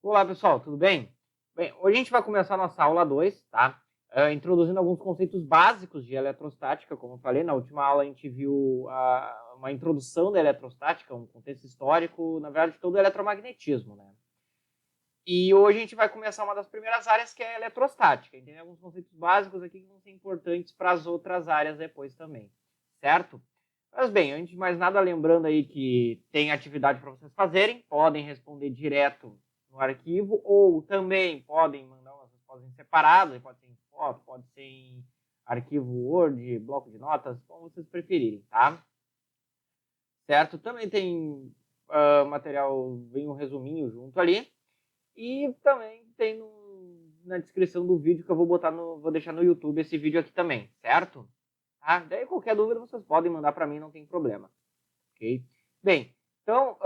Olá, pessoal, tudo bem? Bem, hoje a gente vai começar a nossa aula 2, tá? Introduzindo alguns conceitos básicos de eletrostática, como eu falei, na última aula a gente viu uma introdução da eletrostática, um contexto histórico, na verdade, todo o eletromagnetismo, né? E hoje a gente vai começar uma das primeiras áreas, que é a eletrostática. Entendeu? Alguns conceitos básicos aqui que vão ser importantes para as outras áreas depois também, certo? Mas bem, antes de mais nada, lembrando aí que tem atividade para vocês fazerem, podem responder direto no arquivo, ou também podem mandar umas respostas separadas, pode ser em foto, pode ser em arquivo Word, bloco de notas, como vocês preferirem, tá? Certo? Também tem material, vem um resuminho junto ali, e também tem na descrição do vídeo que eu vou deixar no YouTube esse vídeo aqui também, certo? Tá? Daí qualquer dúvida vocês podem mandar para mim, não tem problema. Ok? Bem, então,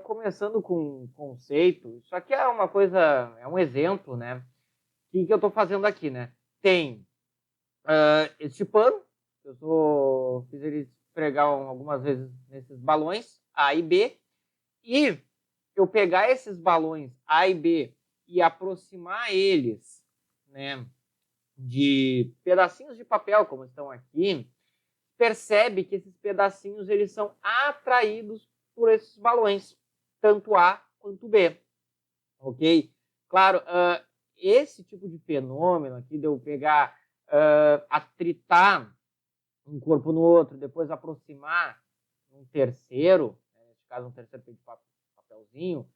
começando com o conceito, isso aqui é uma coisa, é um exemplo, né? O que eu estou fazendo aqui, né? Tem este pano, fiz ele esfregar algumas vezes nesses balões A e B, e eu pegar esses balões A e B e aproximar eles, né, de pedacinhos de papel, como estão aqui, percebe que esses pedacinhos eles são atraídos por esses balões, tanto A quanto B, ok? Claro, esse tipo de fenômeno aqui de eu pegar, atritar um corpo no outro, depois aproximar um terceiro, nesse caso um terceiro de papelzinho,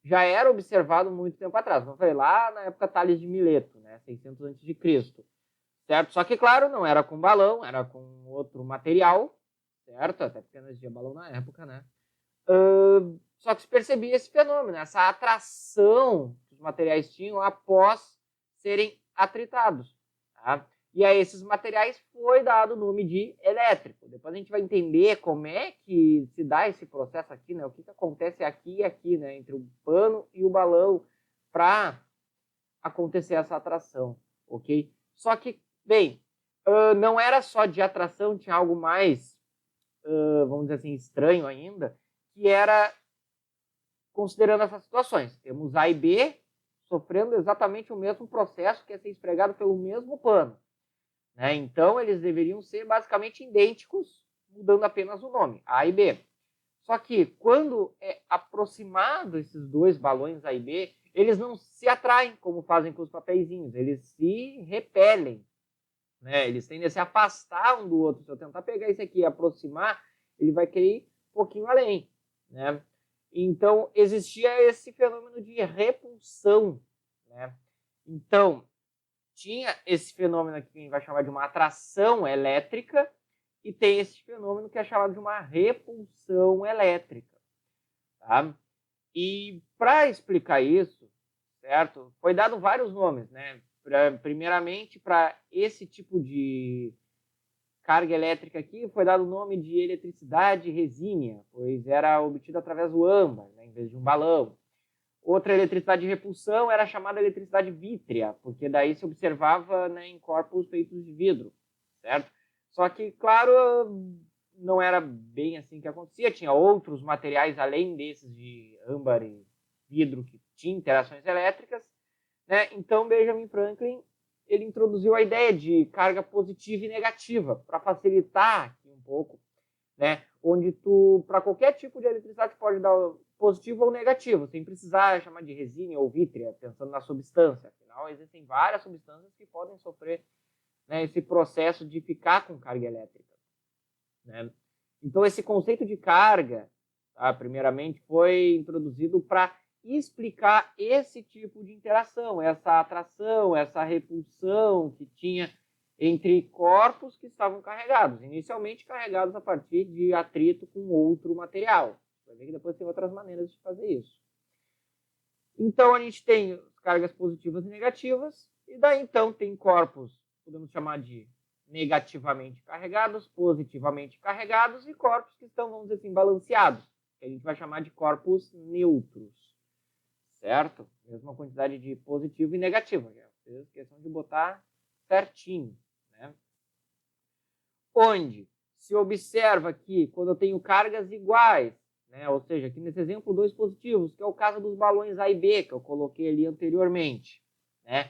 já era observado muito tempo atrás. Como eu falei, lá na época Tales de Mileto, né, 600 a.C., certo? Só que, claro, não era com balão, era com outro material, certo? Até porque não existia balão na época, né? Só que se percebia esse fenômeno, essa atração que os materiais tinham após serem atritados, tá? E a esses materiais foi dado o nome de elétrico. Depois a gente vai entender como é que se dá esse processo aqui, né? O que acontece aqui e aqui, né? Entre o pano e o balão para acontecer essa atração, ok? Só que, bem, não era só de atração, tinha algo mais, vamos dizer assim, estranho ainda, que era considerando essas situações. Temos A e B sofrendo exatamente o mesmo processo, que é ser esfregado pelo mesmo pano, né? Então, eles deveriam ser basicamente idênticos, mudando apenas o nome, A e B. Só que, quando é aproximado esses dois balões A e B, eles não se atraem, como fazem com os papeizinhos, eles se repelem, né? Eles tendem a se afastar um do outro. Se eu tentar pegar esse aqui e aproximar, ele vai querer ir um pouquinho além, né? Então, existia esse fenômeno de repulsão, né? Então, tinha esse fenômeno aqui que a gente vai chamar de uma atração elétrica, e tem esse fenômeno que é chamado de uma repulsão elétrica, tá? E para explicar isso, certo? Foi dado vários nomes, né? Primeiramente, para esse tipo de carga elétrica aqui, foi dado o nome de eletricidade resínia, pois era obtida através do âmbar, né, em vez de um balão. Outra eletricidade de repulsão era chamada eletricidade vítrea, porque daí se observava, né, em corpos feitos de vidro, certo? Só que, claro, não era bem assim que acontecia, tinha outros materiais além desses de âmbar e vidro que tinham interações elétricas, né? Então Benjamin Franklin ele introduziu a ideia de carga positiva e negativa para facilitar aqui um pouco, né? Onde tu, para qualquer tipo de eletricidade, pode dar positivo ou negativo, sem precisar chamar de resina ou vítrea, pensando na substância. Afinal, existem várias substâncias que podem sofrer, né, esse processo de ficar com carga elétrica, né? Então, esse conceito de carga, tá, primeiramente, foi introduzido para explicar esse tipo de interação, essa atração, essa repulsão que tinha entre corpos que estavam carregados, inicialmente carregados a partir de atrito com outro material. Vai ver que depois tem outras maneiras de fazer isso. Então, a gente tem cargas positivas e negativas, e daí, então, tem corpos, podemos chamar de negativamente carregados, positivamente carregados, e corpos que estão, vamos dizer assim, balanceados, que a gente vai chamar de corpos neutros, certo? Mesma quantidade de positivo e negativo, já fez questão de botar certinho, né? Onde se observa que quando eu tenho cargas iguais, né? Ou seja, aqui nesse exemplo, 2 positivos, que é o caso dos balões A e B, que eu coloquei ali anteriormente, né?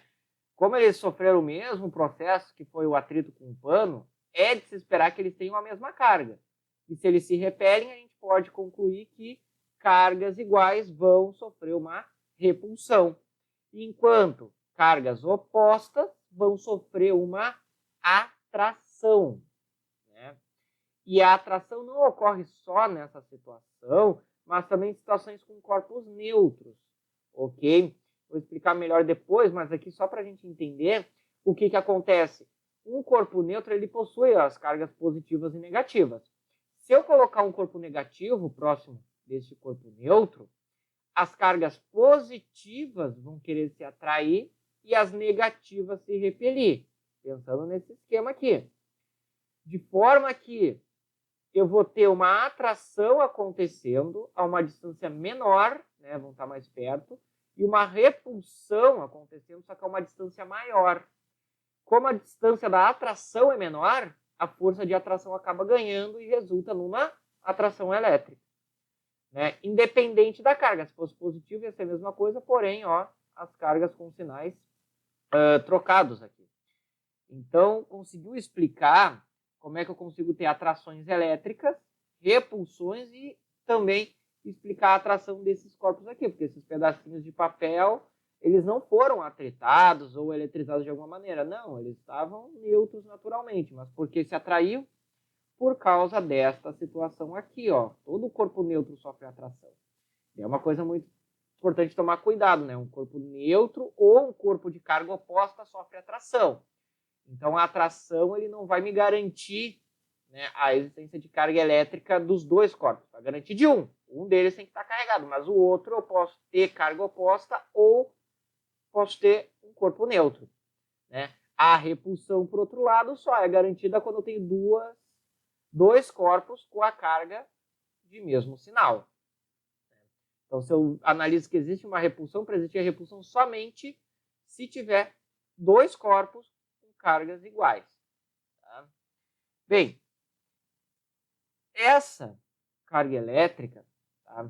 Como eles sofreram o mesmo processo que foi o atrito com o pano, é de se esperar que eles tenham a mesma carga. E se eles se repelem, a gente pode concluir que cargas iguais vão sofrer uma repulsão, enquanto cargas opostas vão sofrer uma atração, né? E a atração não ocorre só nessa situação, mas também em situações com corpos neutros, ok? Vou explicar melhor depois, mas aqui só para a gente entender o que acontece. Um corpo neutro ele possui as cargas positivas e negativas. Se eu colocar um corpo negativo próximo desse corpo neutro, as cargas positivas vão querer se atrair e as negativas se repelir. Pensando nesse esquema aqui. De forma que eu vou ter uma atração acontecendo a uma distância menor, né, vão estar mais perto, e uma repulsão acontecendo, só que a uma distância maior. Como a distância da atração é menor, a força de atração acaba ganhando e resulta numa atração elétrica, né? Independente da carga. Se fosse positivo, ia ser a mesma coisa, porém, ó, as cargas com sinais trocados aqui. Então, conseguiu explicar como é que eu consigo ter atrações elétricas, repulsões e também explicar a atração desses corpos aqui, porque esses pedacinhos de papel, eles não foram atritados ou eletrizados de alguma maneira. Não, eles estavam neutros naturalmente. Mas por que se atraiu? Por causa desta situação aqui, ó. Todo corpo neutro sofre atração. É uma coisa muito importante tomar cuidado, né? Um corpo neutro ou um corpo de carga oposta sofre atração. Então, a atração ele não vai me garantir, né, a existência de carga elétrica dos dois corpos. Vai garantir de um. Um deles tem que estar carregado, mas o outro eu posso ter carga oposta ou posso ter um corpo neutro, né? A repulsão, por outro lado, só é garantida quando eu tenho dois corpos com a carga de mesmo sinal. Então, se eu analiso que existe uma repulsão, para existir a repulsão somente se tiver dois corpos com cargas iguais. Tá? Bem, essa carga elétrica, tá?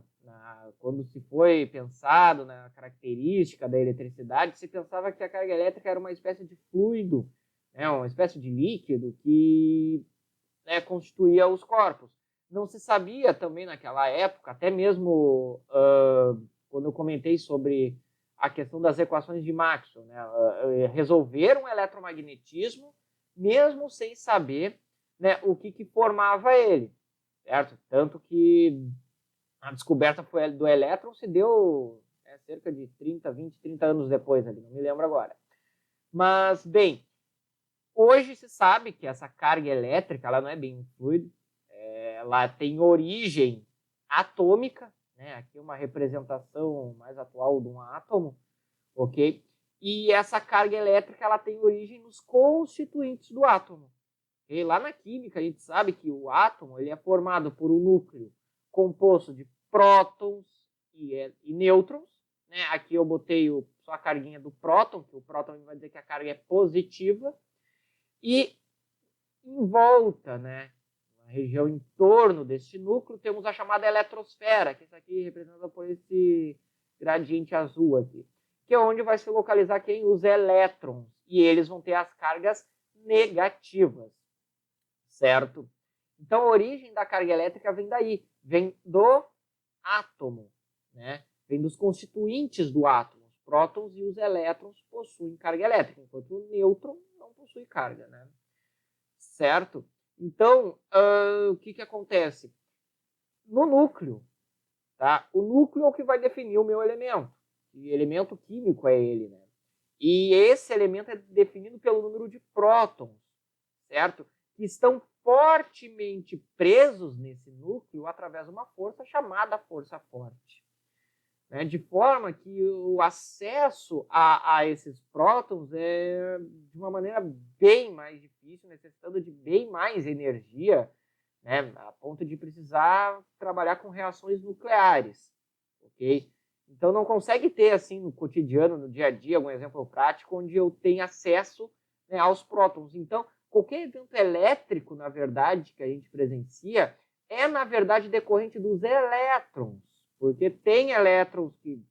Quando se foi pensado na característica da eletricidade, se pensava que a carga elétrica era uma espécie de fluido, né? Uma espécie de líquido que, né, constituía os corpos. Não se sabia também naquela época, até mesmo quando eu comentei sobre a questão das equações de Maxwell, né, resolver um eletromagnetismo mesmo sem saber, né, o que formava ele, certo? Tanto que a descoberta do elétron se deu cerca de 30 anos depois, ali, não me lembro agora. Mas, bem, hoje se sabe que essa carga elétrica ela não é bem um fluido, ela tem origem atômica, né? Aqui uma representação mais atual de um átomo, ok? E essa carga elétrica ela tem origem nos constituintes do átomo. E lá na química a gente sabe que o átomo ele é formado por um núcleo composto de prótons e nêutrons, né? Aqui eu botei só a carguinha do próton, que o próton vai dizer que a carga é positiva, e em volta, né, na região em torno deste núcleo, temos a chamada eletrosfera, que isso aqui é representada por esse gradiente azul aqui, que é onde vai se localizar quem? Os elétrons, e eles vão ter as cargas negativas, certo? Então, a origem da carga elétrica vem daí, vem do átomo, né? Vem dos constituintes do átomo. Os prótons e os elétrons possuem carga elétrica, enquanto o nêutron não possui carga, né? Certo? Então, o que acontece? No núcleo, tá? O núcleo é o que vai definir o meu elemento. E elemento químico é ele, né? E esse elemento é definido pelo número de prótons, certo? Que estão fortemente presos nesse núcleo através de uma força chamada força forte. Né? De forma que o acesso a esses prótons é de uma maneira bem mais difícil, necessitando de bem mais energia, né? A ponto de precisar trabalhar com reações nucleares, ok? Então não consegue ter assim no cotidiano, no dia a dia, algum exemplo prático onde eu tenho acesso, né, aos prótons. Então qualquer evento elétrico, na verdade, que a gente presencia, é, na verdade, decorrente dos elétrons, porque tem elétrons que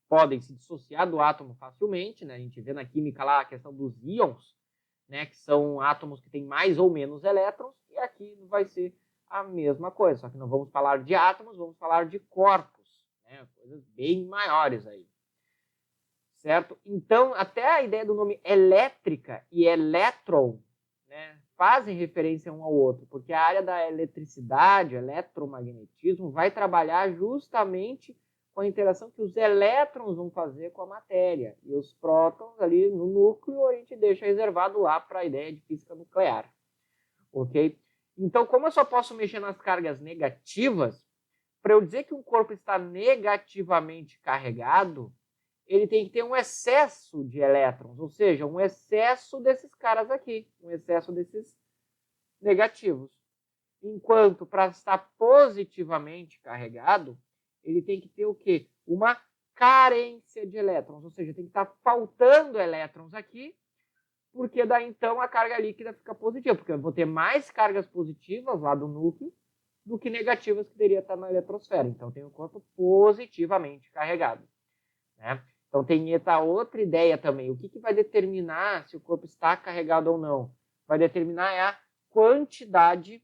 podem se dissociar do átomo facilmente, né? A gente vê na química lá a questão dos íons, né? Que são átomos que têm mais ou menos elétrons, e aqui vai ser a mesma coisa, só que não vamos falar de átomos, vamos falar de corpos, né? Coisas bem maiores aí. Certo? Então, até a ideia do nome elétrica e elétron, né, fazem referência um ao outro, porque a área da eletricidade, eletromagnetismo, vai trabalhar justamente com a interação que os elétrons vão fazer com a matéria. E os prótons ali no núcleo a gente deixa reservado lá para a ideia de física nuclear. Ok? Então, como eu só posso mexer nas cargas negativas, para eu dizer que um corpo está negativamente carregado, ele tem que ter um excesso de elétrons, ou seja, um excesso desses caras aqui, um excesso desses negativos. Enquanto para estar positivamente carregado, ele tem que ter o quê? Uma carência de elétrons, ou seja, tem que estar faltando elétrons aqui, porque daí então a carga líquida fica positiva, porque eu vou ter mais cargas positivas lá do núcleo do que negativas que deveria estar na eletrosfera. Então tem o corpo positivamente carregado, né? Então tem essa outra ideia também. O que vai determinar se o corpo está carregado ou não? Vai determinar a quantidade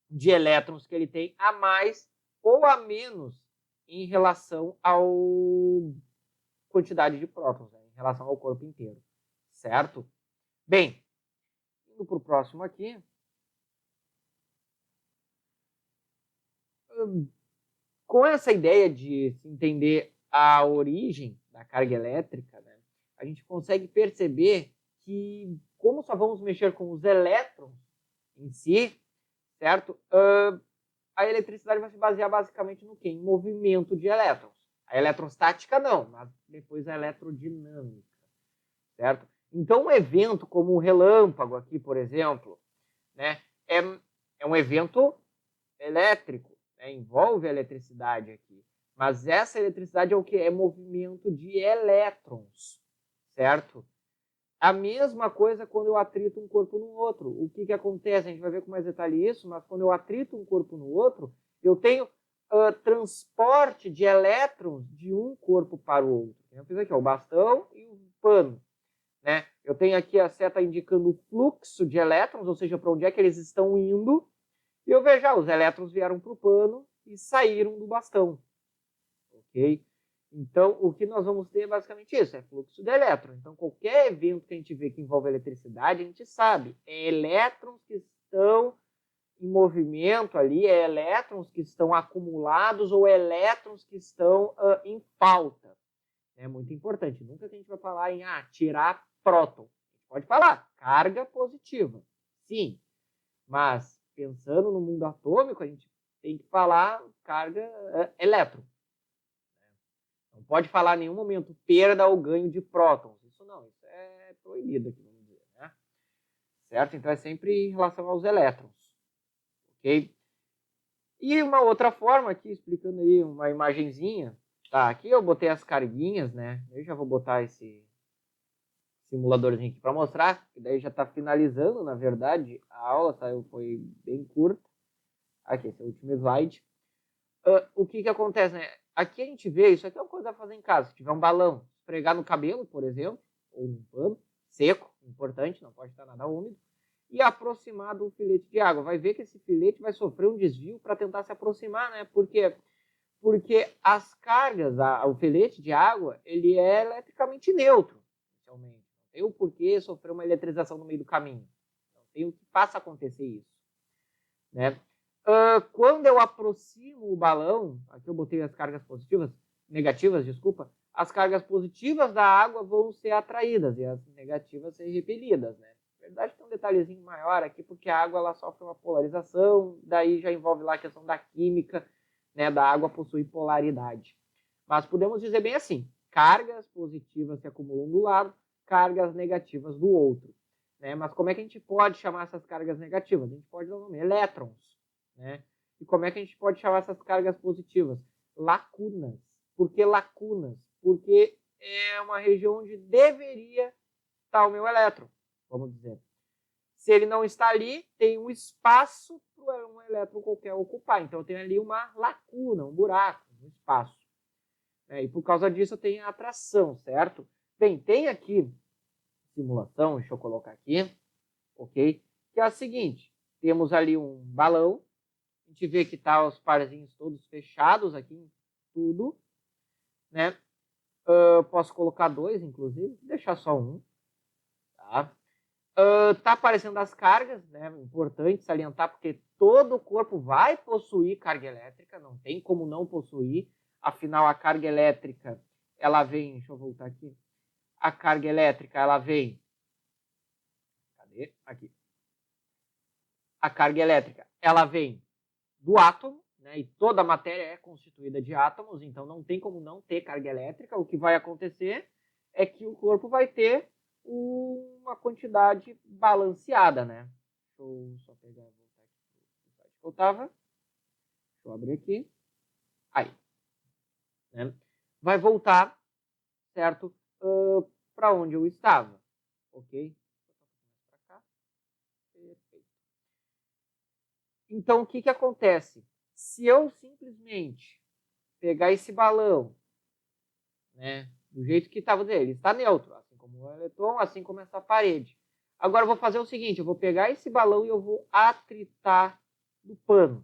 de elétrons que ele tem a mais ou a menos em relação à quantidade de prótons, né? Em relação ao corpo inteiro. Certo? Bem, indo para o próximo aqui. Com essa ideia de se entender a origem da carga elétrica, né, a gente consegue perceber que, como só vamos mexer com os elétrons em si, certo? A eletricidade vai se basear basicamente no quê? Em movimento de elétrons. A eletrostática não, mas depois a eletrodinâmica, certo? Então, um evento como o relâmpago aqui, por exemplo, né, é um evento elétrico, né, envolve a eletricidade aqui. Mas essa eletricidade é o que? É movimento de elétrons, certo? A mesma coisa quando eu atrito um corpo no outro. O que acontece? A gente vai ver com mais detalhe isso, mas quando eu atrito um corpo no outro, eu tenho transporte de elétrons de um corpo para o outro. Eu fiz aqui ó, o bastão e o pano. Né? Eu tenho aqui a seta indicando o fluxo de elétrons, ou seja, para onde é que eles estão indo. E eu vejo, os elétrons vieram para o pano e saíram do bastão. Ok? Então, o que nós vamos ter é basicamente isso, é fluxo de elétrons. Então, qualquer evento que a gente vê que envolve eletricidade, a gente sabe, é elétrons que estão em movimento ali, é elétrons que estão acumulados ou elétrons que estão em falta. É muito importante. Nunca que a gente vai falar em tirar próton. A gente pode falar carga positiva, sim, mas pensando no mundo atômico, a gente tem que falar carga elétron. Não pode falar em nenhum momento perda ou ganho de prótons. Isso não, isso é proibido aqui, vamos dizer, né? Certo? Então é sempre em relação aos elétrons. Ok? E uma outra forma aqui, explicando aí uma imagenzinha. Tá, aqui eu botei as carguinhas, né? Eu já vou botar esse simuladorzinho aqui para mostrar, que daí já está finalizando, na verdade, a aula, saiu, foi bem curta. Aqui, esse é o último slide. O que acontece, né? Aqui a gente vê, isso aqui é uma coisa a fazer em casa. Se tiver um balão, esfregar no cabelo, por exemplo, ou num pano, seco, importante, não pode estar nada úmido, e aproximar do filete de água. Vai ver que esse filete vai sofrer um desvio para tentar se aproximar, né? Porque as cargas, o filete de água, ele é eletricamente neutro, inicialmente. Não tem o porquê sofrer uma eletrização no meio do caminho. Não tem o que faça acontecer isso. Né? Quando eu aproximo o balão, aqui eu botei as cargas positivas, negativas, desculpa, as cargas positivas da água vão ser atraídas e as negativas ser repelidas, né? Na verdade tem um detalhezinho maior aqui, porque a água ela sofre uma polarização, daí já envolve lá a questão da química, né, da água possui polaridade. Mas podemos dizer bem assim, cargas positivas se acumulam do lado, cargas negativas do outro. Né? Mas como é que a gente pode chamar essas cargas negativas? A gente pode dar o nome elétrons. Né? E como é que a gente pode chamar essas cargas positivas? Lacunas. Por que lacunas? Porque é uma região onde deveria estar o meu elétron, vamos dizer. Se ele não está ali, tem um espaço para um elétron qualquer ocupar. Então eu tenho ali uma lacuna, um buraco, um espaço. E por causa disso eu tenho a atração, certo? Bem, tem aqui simulação, deixa eu colocar aqui, ok? Que é a seguinte, temos ali um balão, a gente vê que tá os parzinhos todos fechados aqui, tudo, né? Posso colocar 2, inclusive, deixar só um, tá? Tá aparecendo as cargas, né? Importante salientar, porque todo o corpo vai possuir carga elétrica, não tem como não possuir, afinal a carga elétrica, ela vem, deixa eu voltar aqui, a carga elétrica, ela vem, cadê? Aqui. A carga elétrica, ela vem do átomo, né? E toda a matéria é constituída de átomos, então não tem como não ter carga elétrica. O que vai acontecer é que o corpo vai ter uma quantidade balanceada, né? Deixa eu só pegar, voltar aqui para o site que eu estava. Deixa eu abrir aqui. Aí. Né? Vai voltar, certo? Para onde eu estava, ok? Perfeito. Então, o que acontece? Se eu simplesmente pegar esse balão, né, do jeito que estava dele, ele está neutro, assim como o elétron, assim como essa parede. Agora eu vou fazer o seguinte, eu vou pegar esse balão e eu vou atritar no pano.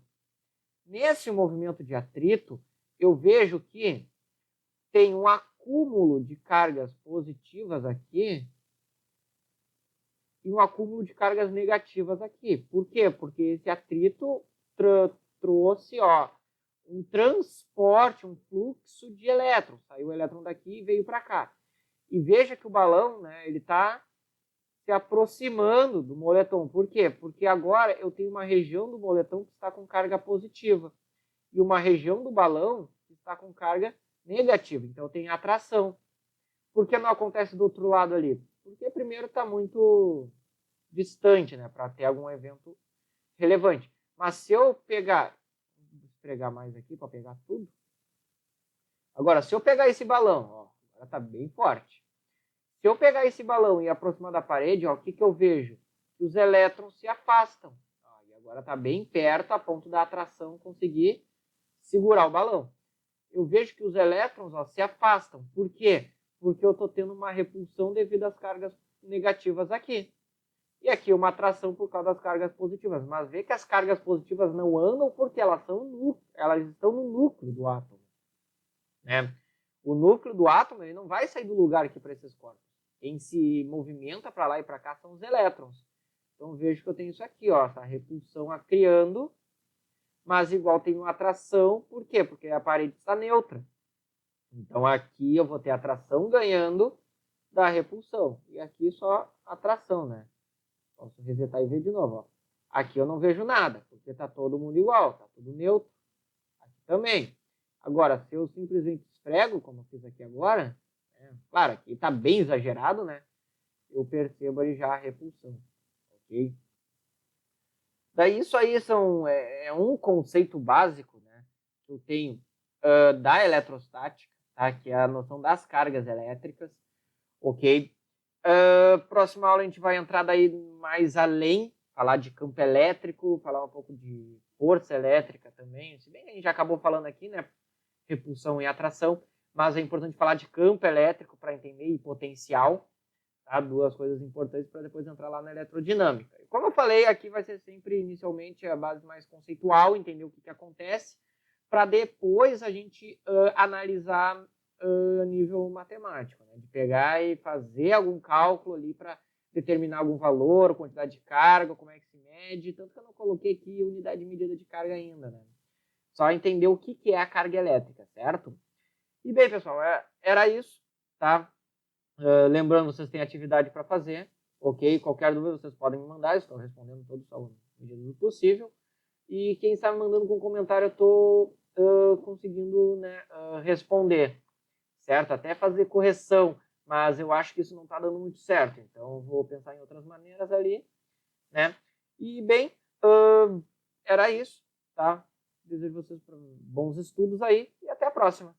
Nesse movimento de atrito, eu vejo que tem um acúmulo de cargas positivas aqui e um acúmulo de cargas negativas aqui. Por quê? Porque esse atrito trouxe um transporte, um fluxo de elétrons. Saiu o elétron daqui e veio para cá. E veja que o balão, né, ele está se aproximando do moletom. Por quê? Porque agora eu tenho uma região do moletom que está com carga positiva e uma região do balão que está com carga negativa. Então eu tenho atração. Por que não acontece do outro lado ali? Porque primeiro está muito distante, né, para ter algum evento relevante. Mas se eu pegar, vou esfregar mais aqui para pegar tudo. Agora, se eu pegar esse balão, ó, agora está bem forte. Se eu pegar esse balão e aproximar da parede, ó, o que eu vejo? Que os elétrons se afastam. Ó, e agora está bem perto a ponto da atração conseguir segurar o balão. Eu vejo que os elétrons, ó, se afastam. Por quê? Porque eu estou tendo uma repulsão devido às cargas negativas aqui. E aqui uma atração por causa das cargas positivas. Mas vê que as cargas positivas não andam porque elas estão no núcleo do átomo. Né? O núcleo do átomo ele não vai sair do lugar aqui para esses corpos. Quem se movimenta para lá e para cá são os elétrons. Então vejo que eu tenho isso aqui, ó, essa repulsão criando, mas igual tem uma atração. Por quê? Porque a parede está neutra. Então aqui eu vou ter atração ganhando da repulsão. E aqui só atração, né? Posso resetar e ver de novo. Ó. Aqui eu não vejo nada, porque está todo mundo igual, está tudo neutro. Aqui também. Agora, se eu simplesmente esfrego, como eu fiz aqui agora, claro, aqui está bem exagerado, né? Eu percebo aí já a repulsão. Ok? Daí isso aí é um conceito básico, né? Que eu tenho da eletrostática, tá? Que é a noção das cargas elétricas. Ok? Próxima aula a gente vai entrar daí mais além, falar de campo elétrico, falar um pouco de força elétrica também. Se bem que a gente já acabou falando aqui, né? Repulsão e atração, mas é importante falar de campo elétrico para entender e potencial, tá? Duas coisas importantes para depois entrar lá na elerodinâmica. E como eu falei, aqui vai ser sempre inicialmente a base mais conceitual, entender o que acontece, para depois a gente analisar a nível matemático, né? De pegar e fazer algum cálculo ali para determinar algum valor, quantidade de carga, como é que se mede, tanto que eu não coloquei aqui unidade de medida de carga ainda, né? Só entender o que é a carga elétrica, certo? E bem, pessoal, era isso, tá? Lembrando, vocês têm atividade para fazer, ok? Qualquer dúvida vocês podem me mandar, estou respondendo todos na medida do possível. E quem está me mandando com comentário, eu estou conseguindo, né, responder, certo? Até fazer correção, mas eu acho que isso não está dando muito certo, então eu vou pensar em outras maneiras ali, né? E bem, era isso, tá? Desejo vocês bons estudos aí e até a próxima.